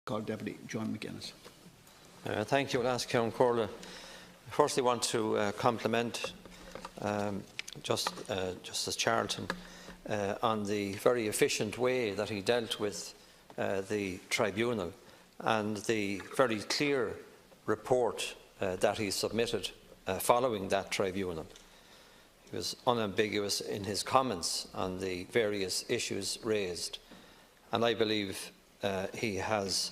call Deputy John McGuinness. Thank you. I'll ask Count Corla. Firstly, I want to compliment Justice Charleton on the very efficient way that he dealt with the tribunal and the very clear report that he submitted following that tribunal. He was unambiguous in his comments on the various issues raised, and I believe he has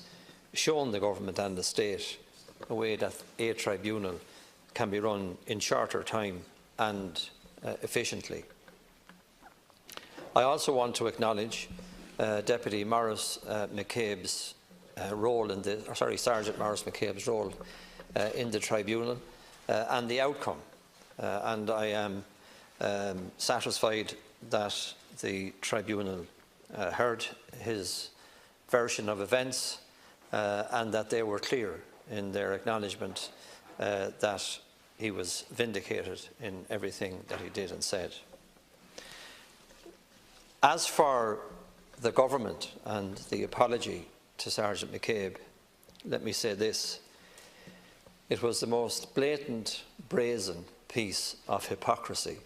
shown the government and the state a way that a tribunal can be run in shorter time and efficiently. I also want to acknowledge Deputy Maurice McCabe's role in the, Sergeant Maurice McCabe's role in the tribunal and the outcome. And I am satisfied that the tribunal heard his version of events and that they were clear in their acknowledgement that he was vindicated in everything that he did and said. As for the government and the apology to Sergeant McCabe, let me say this. It was the most blatant, brazen piece of hypocrisy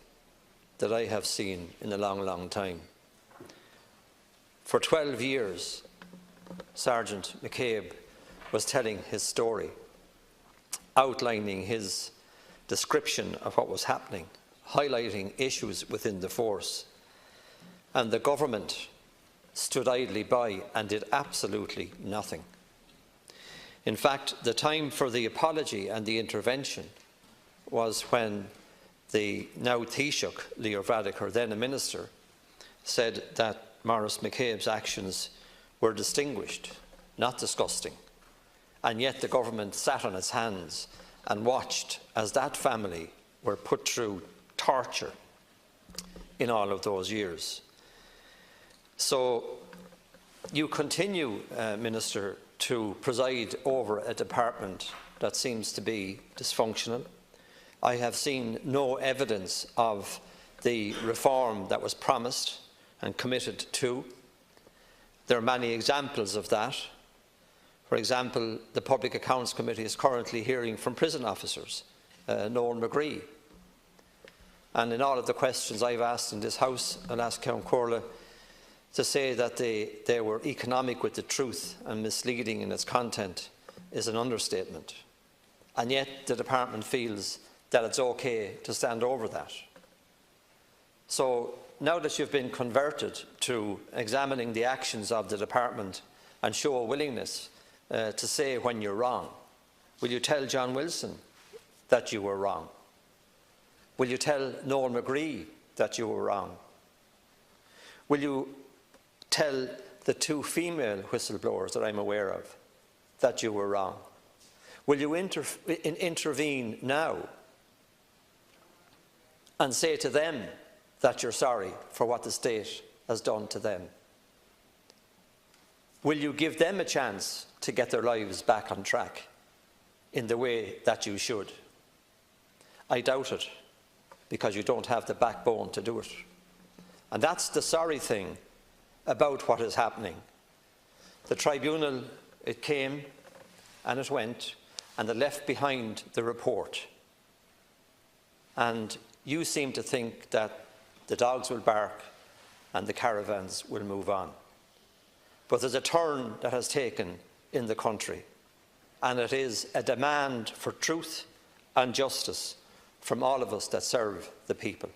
that I have seen in a long, long time. For 12 years, Sergeant McCabe was telling his story, outlining his description of what was happening, highlighting issues within the force. And the government stood idly by and did absolutely nothing. In fact, the time for the apology and the intervention was when the now Taoiseach, Leo Varadkar, then a minister, said that Maurice McCabe's actions were distinguished, not disgusting. And yet the government sat on its hands and watched as that family were put through torture in all of those years. So you continue, Minister, to preside over a department that seems to be dysfunctional. I have seen no evidence of the reform that was promised and committed to. There are many examples of that. For example, the Public Accounts Committee is currently hearing from prison officers, Noel McGree. And in all of the questions I've asked in this House, I'll ask Count Corla to say that they were economic with the truth and misleading in its content is an understatement. And yet the department feels that it's okay to stand over that. So now that you've been converted to examining the actions of the department and show a willingness to say when you're wrong, will you tell John Wilson that you were wrong? Will you tell Noel McGree that you were wrong? Will you tell the two female whistleblowers that I'm aware of that you were wrong? Will you intervene now and say to them that you're sorry for what the state has done to them? Will you give them a chance to get their lives back on track in the way that you should? I doubt it, because you don't have the backbone to do it. And that's the sorry thing about what is happening. The tribunal, it came and it went, and it left behind the report. And you seem to think that the dogs will bark and the caravans will move on. But there's a turn that has taken in the country, and it is a demand for truth and justice from all of us that serve the people.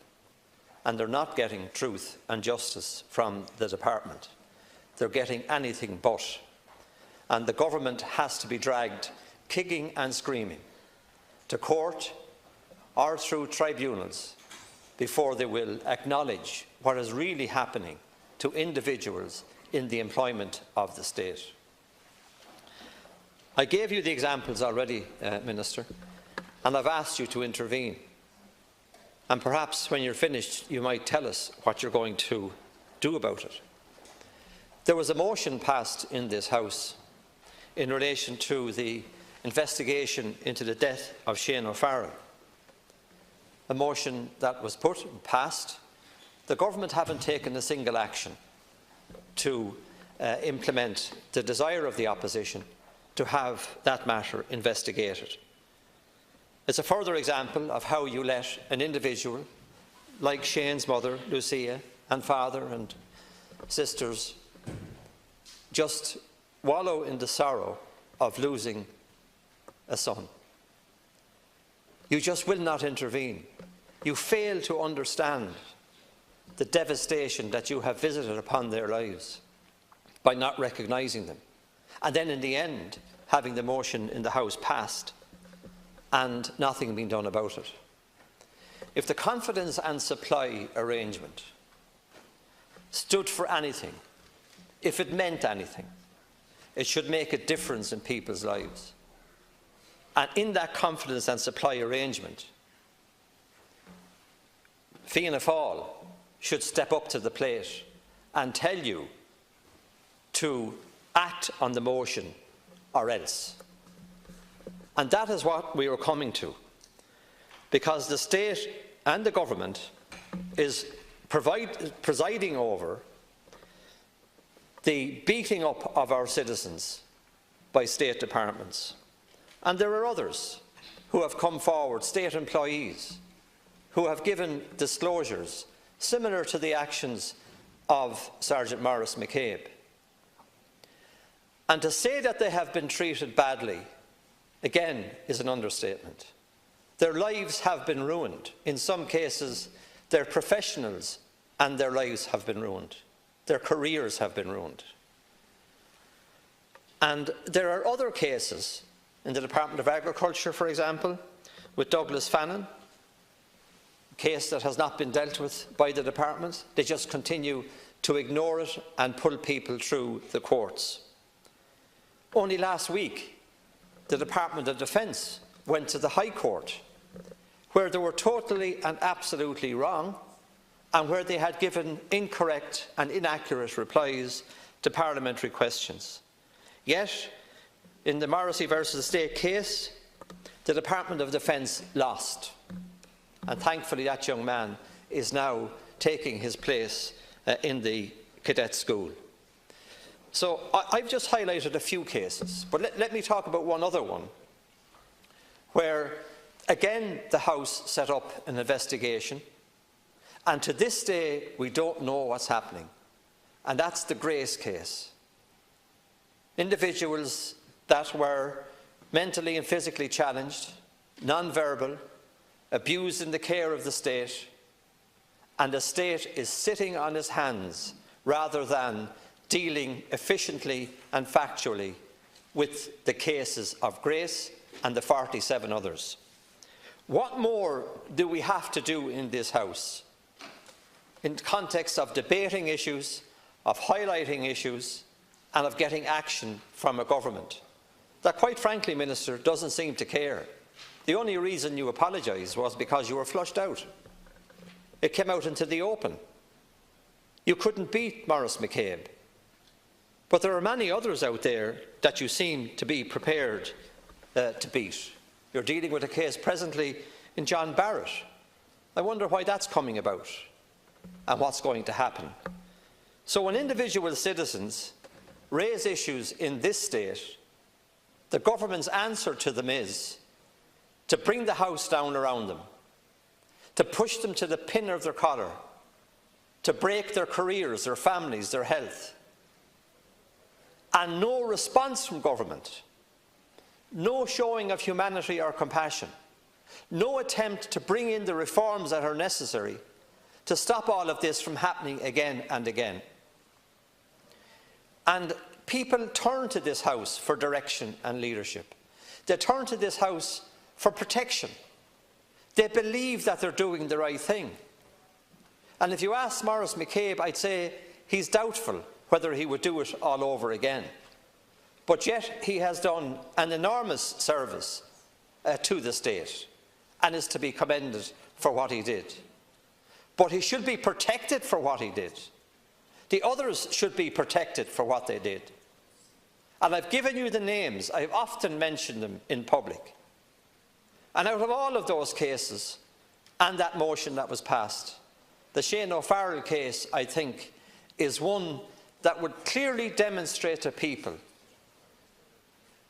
And they're not getting truth and justice from the department. They're getting anything but. And the government has to be dragged kicking and screaming to court or through tribunals before they will acknowledge what is really happening to individuals in the employment of the state. I gave you the examples already, Minister, and I've asked you to intervene. And perhaps when you're finished, you might tell us what you're going to do about it. There was a motion passed in this House in relation to the investigation into the death of Shane O'Farrell. A motion that was put and passed. The government haven't taken a single action to implement the desire of the opposition to have that matter investigated. It's a further example of how you let an individual like Shane's mother, Lucia, and father and sisters just wallow in the sorrow of losing a son. You just will not intervene. You fail to understand the devastation that you have visited upon their lives by not recognising them. And then in the end, having the motion in the House passed and nothing being done about it. If the confidence and supply arrangement stood for anything, if it meant anything, it should make a difference in people's lives. And in that confidence and supply arrangement, Fianna Fáil should step up to the plate and tell you to act on the motion or else. And that is what we are coming to, because the state and the government is presiding over the beating up of our citizens by state departments. And there are others who have come forward, state employees, who have given disclosures similar to the actions of Sergeant Maurice McCabe. And to say that they have been treated badly, again, is an understatement. Their lives have been ruined. In some cases, their professionals and their lives have been ruined. Their careers have been ruined. And there are other cases in the Department of Agriculture, for example, with Douglas Fannin, a case that has not been dealt with by the department. They just continue to ignore it and pull people through the courts. Only last week, the Department of Defence went to the High Court, where they were totally and absolutely wrong, and where they had given incorrect and inaccurate replies to parliamentary questions. Yet, in the Morrissey versus State case, the Department of Defence lost. And thankfully that young man is now taking his place in the cadet school. So I've just highlighted a few cases, but let me talk about one other one, where again the House set up an investigation, and to this day we don't know what's happening, and that's the Grace case. Individuals that were mentally and physically challenged, non-verbal, abused in the care of the state, and the state is sitting on its hands rather than dealing efficiently and factually with the cases of Grace and the 47 others. What more do we have to do in this House in the context of debating issues, of highlighting issues, and of getting action from a government that, quite frankly, Minister, doesn't seem to care? The only reason you apologise was because you were flushed out. It came out into the open. You couldn't beat Maurice McCabe. But there are many others out there that you seem to be prepared to beat. You're dealing with a case presently in John Barrett. I wonder why that's coming about and what's going to happen. So when individual citizens raise issues in this state, the government's answer to them is to bring the House down around them, to push them to the pin of their collar, to break their careers, their families, their health. And no response from government, no showing of humanity or compassion, no attempt to bring in the reforms that are necessary to stop all of this from happening again and again. And people turn to this House for direction and leadership. They turn to this House for protection. They believe that they're doing the right thing. And if you ask Maurice McCabe, I'd say he's doubtful whether he would do it all over again. But yet he has done an enormous service to the state and is to be commended for what he did. But he should be protected for what he did. The others should be protected for what they did. And I've given you the names. I've often mentioned them in public. And out of all of those cases and that motion that was passed, the Shane O'Farrell case, I think, is one that would clearly demonstrate to people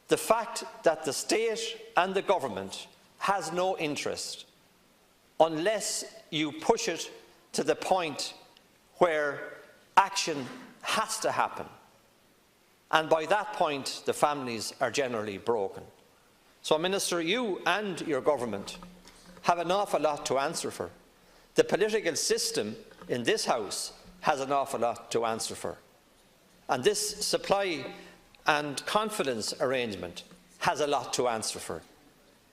the fact that the state and the government has no interest unless you push it to the point where action has to happen. And by that point, the families are generally broken. So, Minister, you and your government have an awful lot to answer for. The political system in this House has an awful lot to answer for. And this supply and confidence arrangement has a lot to answer for,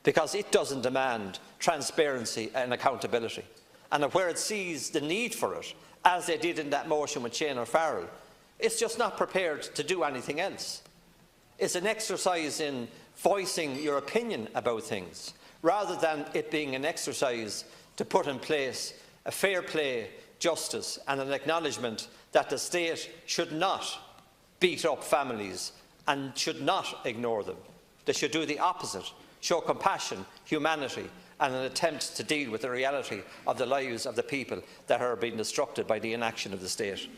because it doesn't demand transparency and accountability. And where it sees the need for it, as they did in that motion with Shane O'Farrell, it's just not prepared to do anything else. It's an exercise in voicing your opinion about things, rather than it being an exercise to put in place a fair play justice and an acknowledgement that the state should not beat up families and should not ignore them. They should do the opposite, show compassion, humanity, and an attempt to deal with the reality of the lives of the people that are being destructed by the inaction of the state.